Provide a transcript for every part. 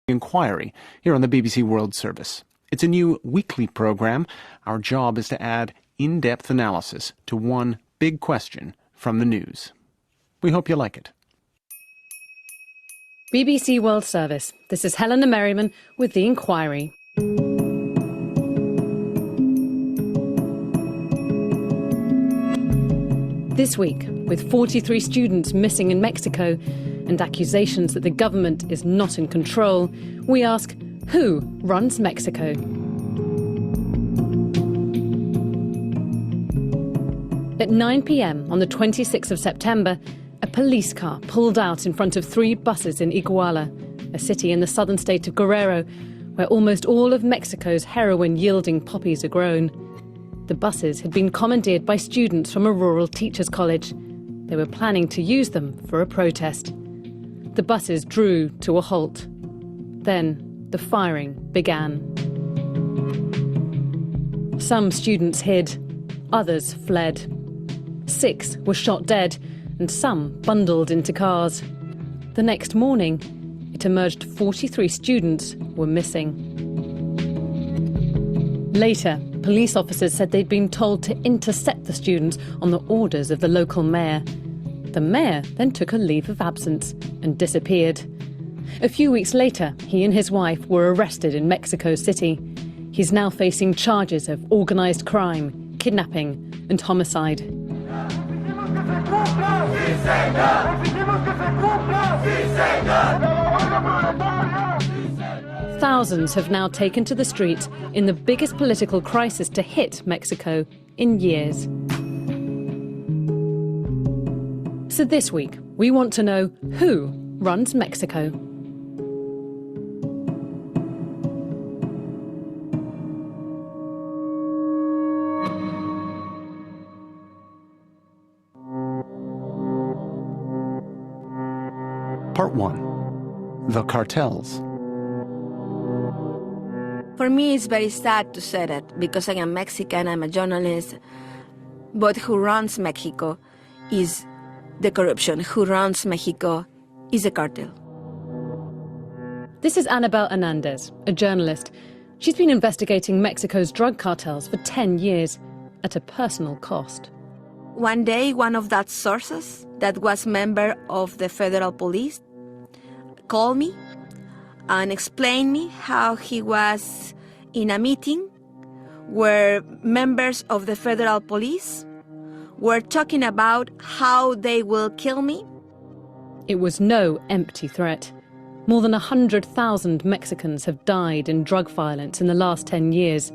Inquiry here on the BBC World Service. It's a new weekly program. Our job is to add in-depth analysis to one big question from the news. We hope you like it. BBC World Service. This is Helena Merriman with The Inquiry. This week, with 43 students missing in Mexico and accusations that the government is not in control, we ask, who runs Mexico? At 9 p.m. on the 26th of September, a police car pulled out in front of 3 buses in Iguala, a city in the southern state of Guerrero, where almost all of Mexico's heroin-yielding poppies are grown. The buses had been commandeered by students from a rural teachers' college. They were planning to use them for a protest. The buses drew to a halt. Then the firing began. Some students hid, others fled. 6 were shot dead, and some bundled into cars. The next morning, it emerged 43 students were missing. Later, police officers said they'd been told to intercept the students on the orders of the local mayor. The mayor then took a leave of absence and disappeared. A few weeks later, he and his wife were arrested in Mexico City. He's now facing charges of organised crime, kidnapping and homicide. Thousands have now taken to the streets in the biggest political crisis to hit Mexico in years. So this week, we want to know who runs Mexico. Part 1. The Cartels. For me, it's very sad to say that, because I am Mexican, I'm a journalist, but who runs Mexico is the corruption. Who runs Mexico is a cartel. This is Anabel Hernandez, a journalist. She's been investigating Mexico's drug cartels for 10 years, at a personal cost. One day, one of that sources that was member of the federal police called me and explained me how he was in a meeting where members of the federal police were talking about how they will kill me. It was no empty threat. More than 100,000 Mexicans have died in drug violence in the last 10 years.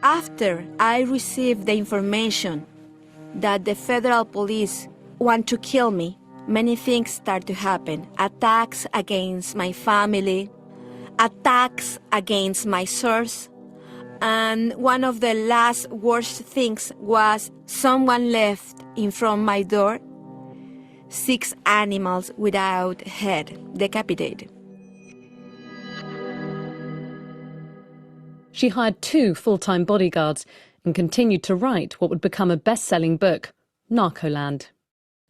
After I received the information that the federal police want to kill me, many things start to happen. Attacks against my family, attacks against my source, and one of the last worst things was someone left in front of my door 6 animals without head, decapitated. She hired 2 full-time bodyguards and continued to write what would become a best-selling book, Narcoland.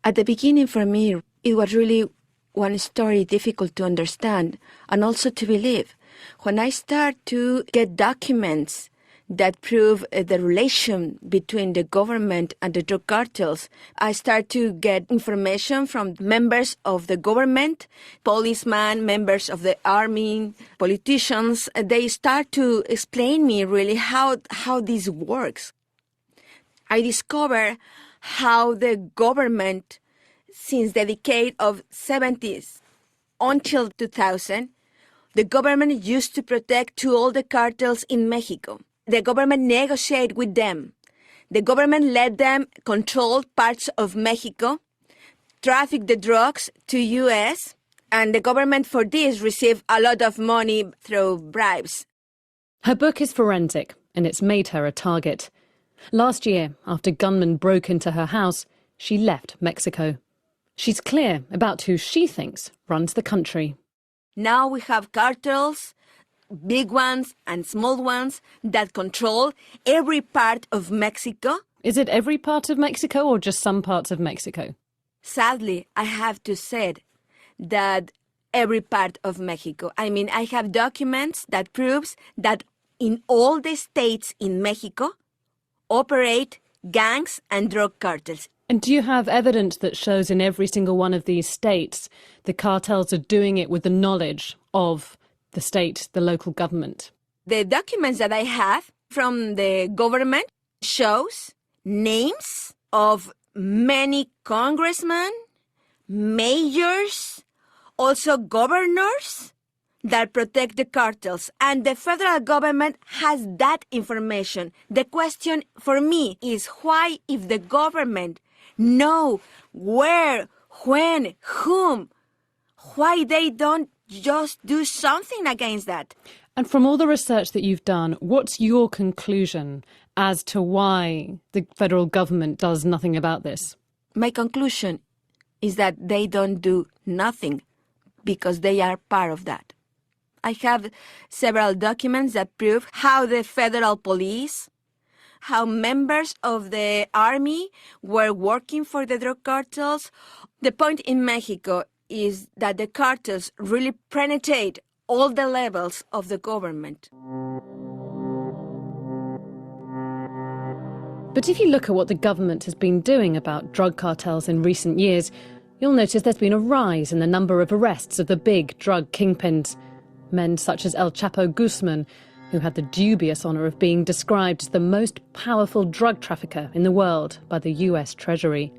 At the beginning, for me, it was really one story difficult to understand and also to believe. When I start to get documents that prove the relation between the government and the drug cartels, I start to get information from members of the government, policemen, members of the army, politicians. They start to explain me really how this works. I discover how the government, since the decade of 70s until 2000, the government used to protect to all the cartels in Mexico. The government negotiated with them. The government let them control parts of Mexico, traffic the drugs to U.S., and the government for this received a lot of money through bribes. Her book is forensic, and it's made her a target. Last year, after gunmen broke into her house, she left Mexico. She's clear about who she thinks runs the country. Now we have cartels, big ones and small ones, that control every part of Mexico. Is it every part of Mexico or just some parts of Mexico? Sadly, I have to say that every part of Mexico. I mean, I have documents that proves that in all the states in Mexico operate gangs and drug cartels. And do you have evidence that shows in every single one of these states the cartels are doing it with the knowledge of the state, the local government? The documents that I have from the government shows names of many congressmen, mayors, also governors that protect the cartels. And the federal government has that information. The question for me is why, if the government know where, when, whom, why they don't just do something against that? And from all the research that you've done, what's your conclusion as to why the federal government does nothing about this? My conclusion is that they don't do nothing because they are part of that. I have several documents that prove how the federal police, how members of the army were working for the drug cartels. The point in Mexico is that the cartels really penetrate all the levels of the government. But if you look at what the government has been doing about drug cartels in recent years, you'll notice there's been a rise in the number of arrests of the big drug kingpins. Men such as El Chapo Guzman, who had the dubious honour of being described as the most powerful drug trafficker in the world by the US Treasury.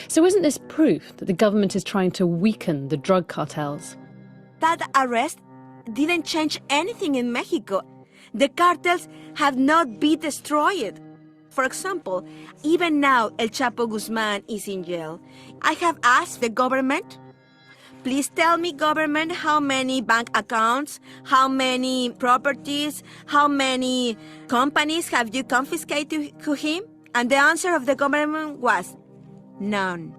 So isn't this proof that the government is trying to weaken the drug cartels? That arrest didn't change anything in Mexico. The cartels have not been destroyed. For example, even now El Chapo Guzman is in jail. I have asked the government, please tell me, government, how many bank accounts, how many properties, how many companies have you confiscated to him? And the answer of the government was none.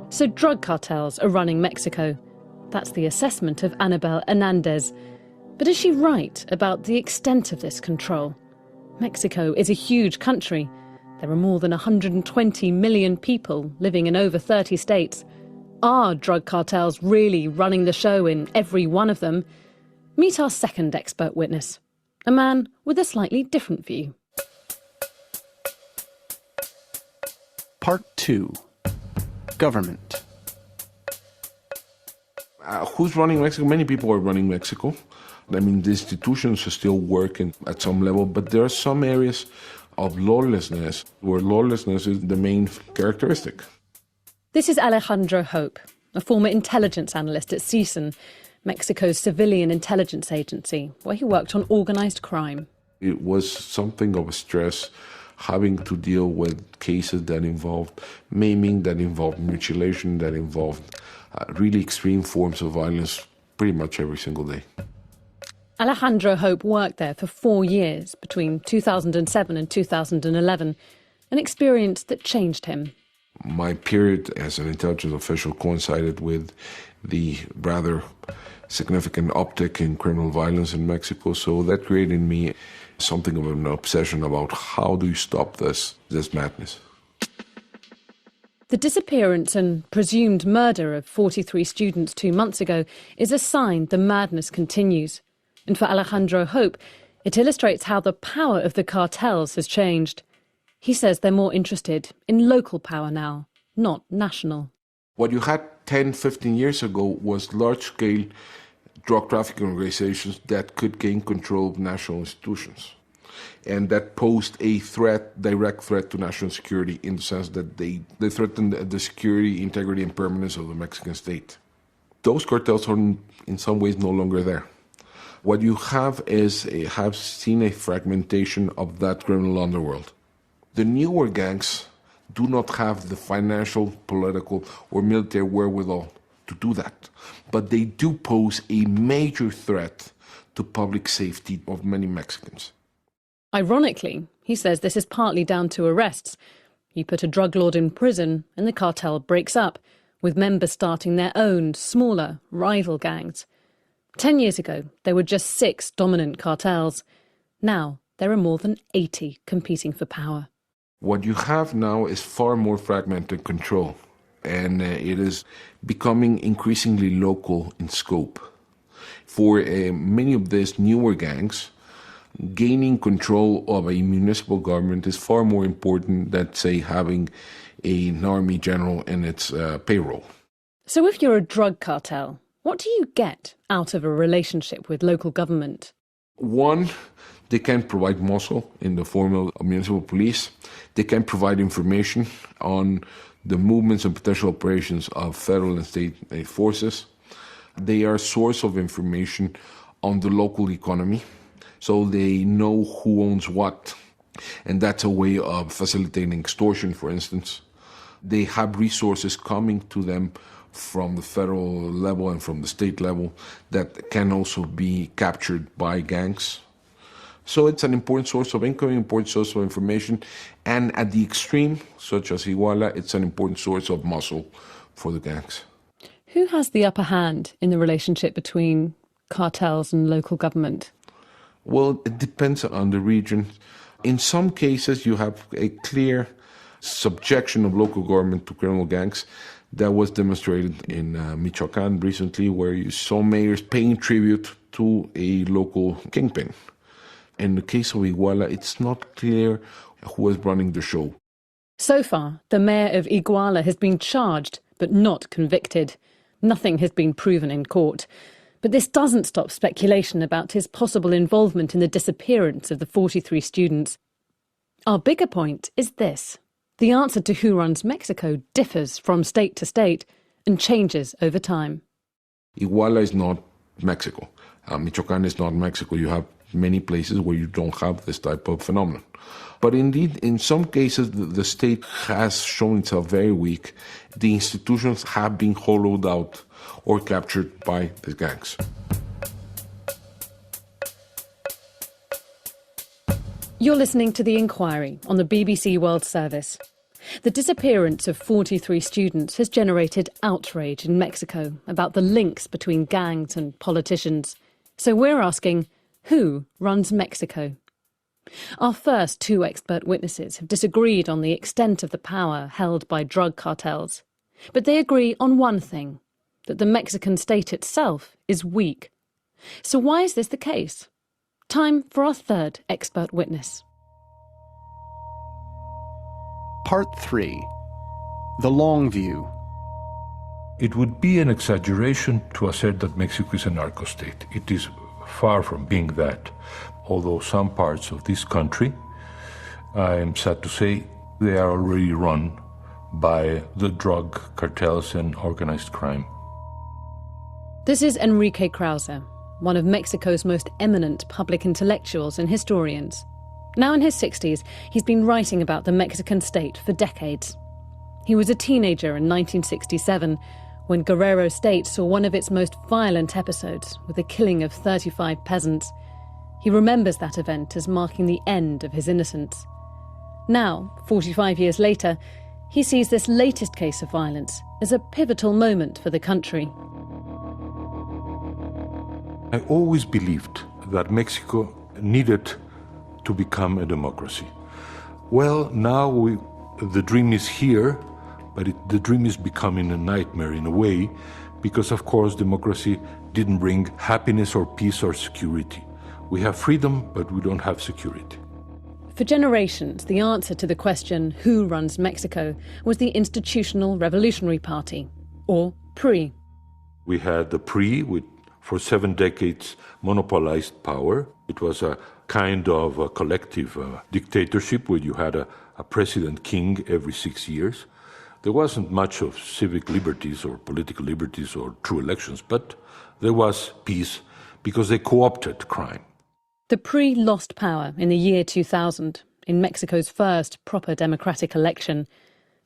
So drug cartels are running Mexico. That's the assessment of Anabel Hernandez. But is she right about the extent of this control? Mexico is a huge country. There are more than 120 million people living in over 30 states. Are drug cartels really running the show in every one of them? Meet our second expert witness, a man with a slightly different view. Part 2. Government. Who's running Mexico? Many people are running Mexico. I mean, the institutions are still working at some level, but there are some areas of lawlessness where lawlessness is the main characteristic. This is Alejandro Hope, a former intelligence analyst at CISEN, Mexico's civilian intelligence agency, where he worked on organised crime. It was something of a stress having to deal with cases that involved maiming, that involved mutilation, that involved really extreme forms of violence pretty much every single day. Alejandro Hope worked there for 4 years, between 2007 and 2011, an experience that changed him. My period as an intelligence official coincided with the rather significant uptick in criminal violence in Mexico, so that created in me something of an obsession about how do you stop this madness. The disappearance and presumed murder of 43 students 2 months ago is a sign the madness continues. And for Alejandro Hope, it illustrates how the power of the cartels has changed. He says they're more interested in local power now, not national. What you had 10, 15 years ago was large-scale drug trafficking organizations that could gain control of national institutions. And that posed a threat, direct threat to national security in the sense that they threatened the security, integrity, and permanence of the Mexican state. Those cartels are in some ways no longer there. What you have have seen a fragmentation of that criminal underworld. The newer gangs do not have the financial, political, or military wherewithal to do that. But they do pose a major threat to public safety of many Mexicans. Ironically, he says this is partly down to arrests. You put a drug lord in prison and the cartel breaks up, with members starting their own, smaller, rival gangs. 10 years ago, there were just 6 dominant cartels. Now, there are more than 80 competing for power. What you have now is far more fragmented control. and it is becoming increasingly local in scope. For many of these newer gangs, gaining control of a municipal government is far more important than, say, having an army general in its payroll. So if you're a drug cartel, what do you get out of a relationship with local government? One, they can provide muscle in the form of municipal police. They can provide information on the movements and potential operations of federal and state forces. They are a source of information on the local economy, so they know who owns what, and that's a way of facilitating extortion, for instance. They have resources coming to them from the federal level and from the state level that can also be captured by gangs. So it's an important source of income, important source of information, and at the extreme, such as Iguala, it's an important source of muscle for the gangs. Who has the upper hand in the relationship between cartels and local government? Well, it depends on the region. In some cases, you have a clear subjection of local government to criminal gangs. That was demonstrated in Michoacan recently, where you saw mayors paying tribute to a local kingpin. In the case of Iguala, it's not clear who is running the show. So far, the mayor of Iguala has been charged, but not convicted. Nothing has been proven in court. But this doesn't stop speculation about his possible involvement in the disappearance of the 43 students. Our bigger point is this. The answer to who runs Mexico differs from state to state and changes over time. Iguala is not Mexico. Michoacan is not Mexico. You have many places where you don't have this type of phenomenon. But indeed, in some cases, the state has shown itself very weak. The institutions have been hollowed out or captured by the gangs. You're listening to The Inquiry on the BBC World Service. The disappearance of 43 students has generated outrage in Mexico about the links between gangs and politicians. So we're asking, who runs Mexico? Our first two expert witnesses have disagreed on the extent of the power held by drug cartels. But they agree on one thing, that the Mexican state itself is weak. So why is this the case? Time for our third expert witness. Part 3. The Long View. It would be an exaggeration to assert that Mexico is a narco-state. It is far from being that. Although some parts of this country, I am sad to say, they are already run by the drug cartels and organized crime. This is Enrique Krause, one of Mexico's most eminent public intellectuals and historians. Now in his 60s, he's been writing about the Mexican state for decades. He was a teenager in 1967 when Guerrero State saw one of its most violent episodes with the killing of 35 peasants. He remembers that event as marking the end of his innocence. Now, 45 years later, he sees this latest case of violence as a pivotal moment for the country. I always believed that Mexico needed to become a democracy. Well, now the dream is here, but the dream is becoming a nightmare in a way, because of course democracy didn't bring happiness or peace or security. We have freedom, but we don't have security. For generations, the answer to the question, who runs Mexico, was the Institutional Revolutionary Party, or PRI. We had the PRI, which for 7 decades monopolized power. It was a kind of a collective dictatorship where you had a president king every 6 years. There wasn't much of civic liberties or political liberties or true elections, but there was peace because they co-opted crime. The PRI lost power in the year 2000, in Mexico's first proper democratic election.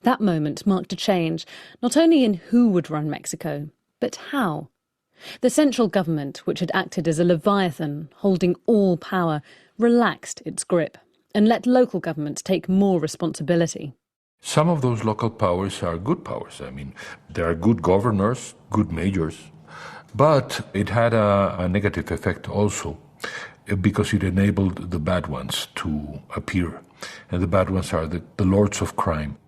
That moment marked a change, not only in who would run Mexico, but how. The central government, which had acted as a leviathan, holding all power, relaxed its grip and let local governments take more responsibility. Some of those local powers are good powers. I mean, there are good governors, good mayors, but it had a negative effect also, because it enabled the bad ones to appear. And the bad ones are the lords of crime.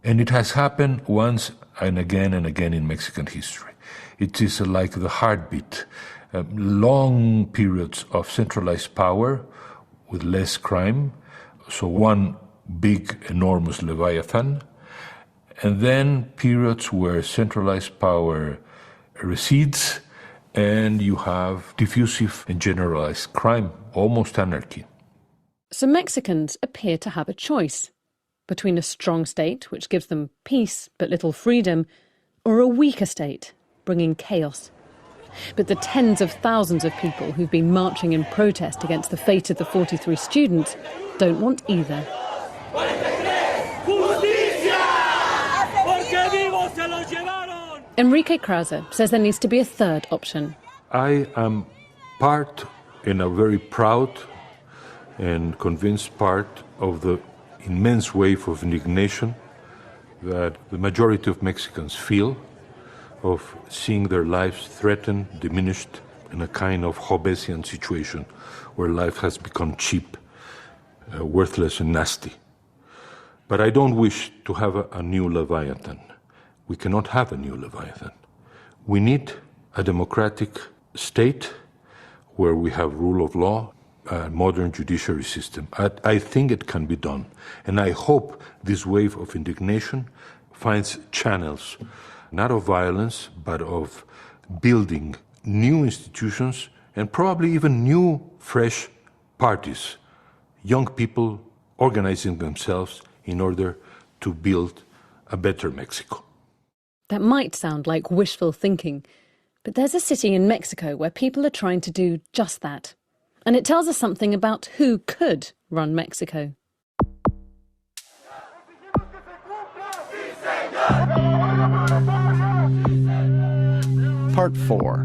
And it has happened once and again in Mexican history. It is like the heartbeat, long periods of centralized power with less crime, so one big, enormous Leviathan, and then periods where centralized power recedes and you have diffusive and generalized crime, almost anarchy. So Mexicans appear to have a choice between a strong state, which gives them peace but little freedom, or a weaker state, bringing chaos. But the tens of thousands of people who've been marching in protest against the fate of the 43 students don't want either. Enrique Krause says there needs to be a third option. I am part, and a very proud and convinced part, of the immense wave of indignation that the majority of Mexicans feel of seeing their lives threatened, diminished, in a kind of Hobbesian situation where life has become cheap, worthless and nasty. But I don't wish to have a new Leviathan. We cannot have a new Leviathan. We need a democratic state where we have rule of law, a modern judiciary system. I think it can be done. And I hope this wave of indignation finds channels, not of violence, but of building new institutions and probably even new, fresh parties, young people organizing themselves in order to build a better Mexico. That might sound like wishful thinking, but there's a city in Mexico where people are trying to do just that. And it tells us something about who could run Mexico. Part 4.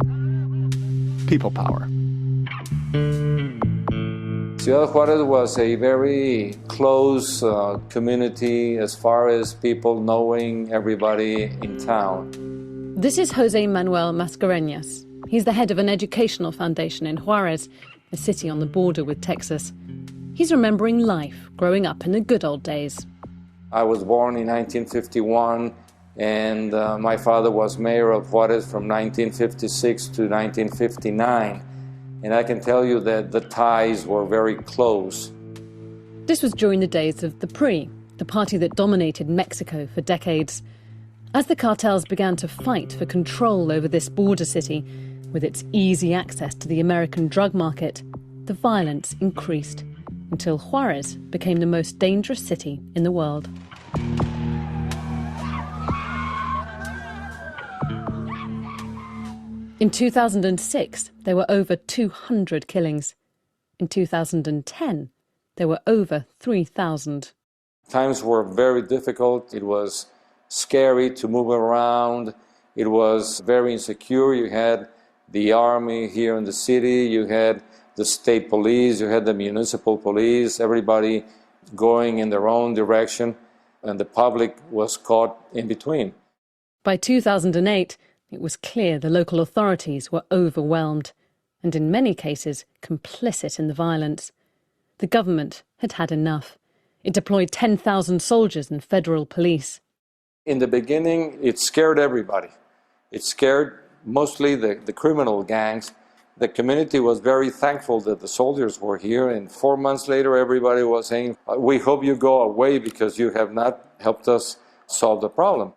People Power. Ciudad Juarez was a very close community as far as people knowing everybody in town. This is Jose Manuel Mascareñas. He's the head of an educational foundation in Juarez, a city on the border with Texas. He's remembering life growing up in the good old days. I was born in 1951, and my father was mayor of Juarez from 1956 to 1959. And I can tell you that the ties were very close. This was during the days of the PRI, the party that dominated Mexico for decades. As the cartels began to fight for control over this border city, with its easy access to the American drug market, the violence increased until Juarez became the most dangerous city in the world. In 2006, there were over 200 killings. In 2010, there were over 3,000. Times were very difficult. It was scary to move around. It was very insecure. You had the army here in the city, you had the state police, you had the municipal police, everybody going in their own direction, and the public was caught in between. By 2008, it was clear the local authorities were overwhelmed and in many cases complicit in the violence. The government had had enough. It deployed 10,000 soldiers and federal police. In the beginning, it scared everybody. It scared mostly the criminal gangs. The community was very thankful that the soldiers were here, and 4 months later everybody was saying, "We hope you go away because you have not helped us solve the problem."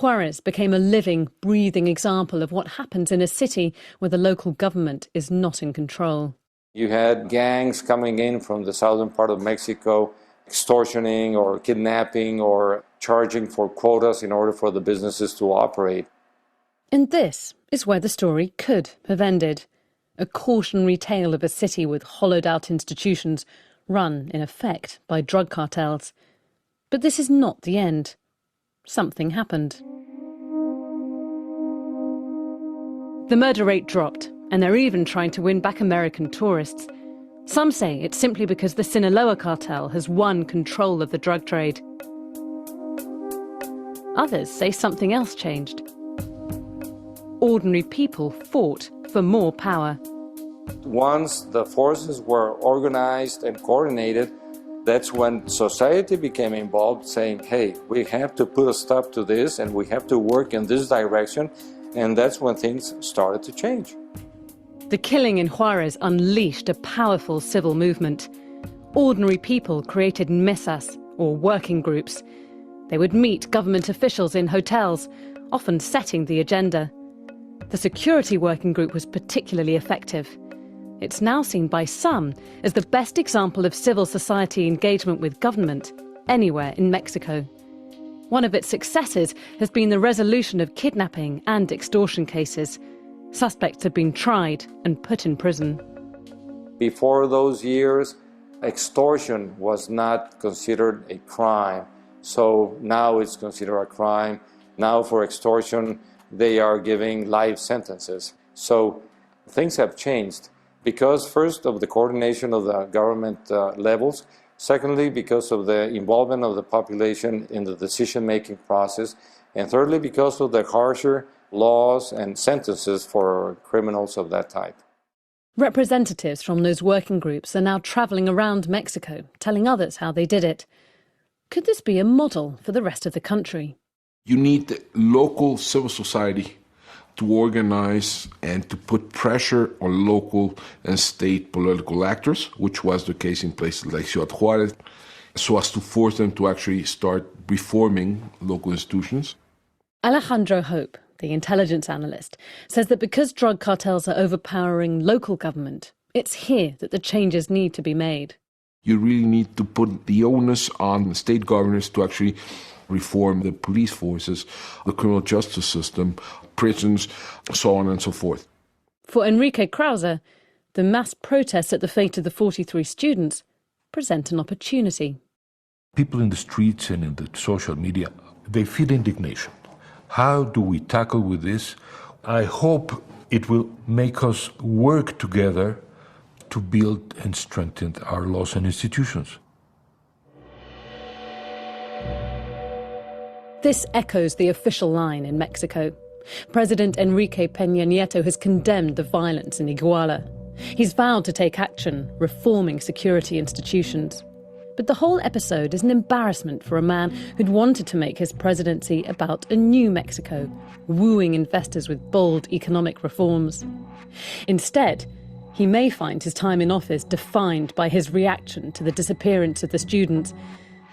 Juarez became a living, breathing example of what happens in a city where the local government is not in control. You had gangs coming in from the southern part of Mexico, extortioning or kidnapping or charging for quotas in order for the businesses to operate. And this is where the story could have ended. A cautionary tale of a city with hollowed-out institutions run, in effect, by drug cartels. But this is not the end. Something happened. The murder rate dropped, and they're even trying to win back American tourists. Some say it's simply because the Sinaloa cartel has won control of the drug trade. Others say something else changed. Ordinary people fought for more power. Once the forces were organized and coordinated, That's when society became involved, saying, hey, we have to put a stop to this and we have to work in this direction. And that's when things started to change. The killing in Juarez unleashed a powerful civil movement. Ordinary people created mesas, or working groups. They would meet government officials in hotels, often setting the agenda. The security working group was particularly effective. It's now seen by some as the best example of civil society engagement with government anywhere in Mexico. One of its successes has been the resolution of kidnapping and extortion cases. Suspects have been tried and put in prison. Before those years, extortion was not considered a crime. So now it's considered a crime. Now for extortion, they are giving life sentences. So things have changed because first of the coordination of the government levels, secondly because of the involvement of the population in the decision-making process, and thirdly because of the harsher laws and sentences for criminals of that type. Representatives from those working groups are now travelling around Mexico, telling others how they did it. Could this be a model for the rest of the country? You need the local civil society to organize and to put pressure on local and state political actors, which was the case in places like Ciudad Juarez, so as to force them to actually start reforming local institutions. Alejandro Hope, the intelligence analyst, says that because drug cartels are overpowering local government, it's here that the changes need to be made. You really need to put the onus on state governors to actually reform the police forces, the criminal justice system, prisons, so on and so forth. For Enrique Krause, the mass protests at the fate of the 43 students present an opportunity. People in the streets and in the social media, they feel indignation. How do we tackle with this? I hope it will make us work together to build and strengthen our laws and institutions. This echoes the official line in Mexico. President Enrique Peña Nieto has condemned the violence in Iguala. He's vowed to take action, reforming security institutions. But the whole episode is an embarrassment for a man who'd wanted to make his presidency about a new Mexico, wooing investors with bold economic reforms. Instead, he may find his time in office defined by his reaction to the disappearance of the students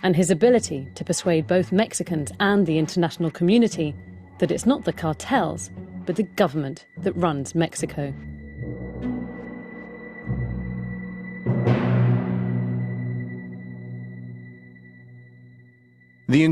and his ability to persuade both Mexicans and the international community that it's not the cartels, but the government that runs Mexico. The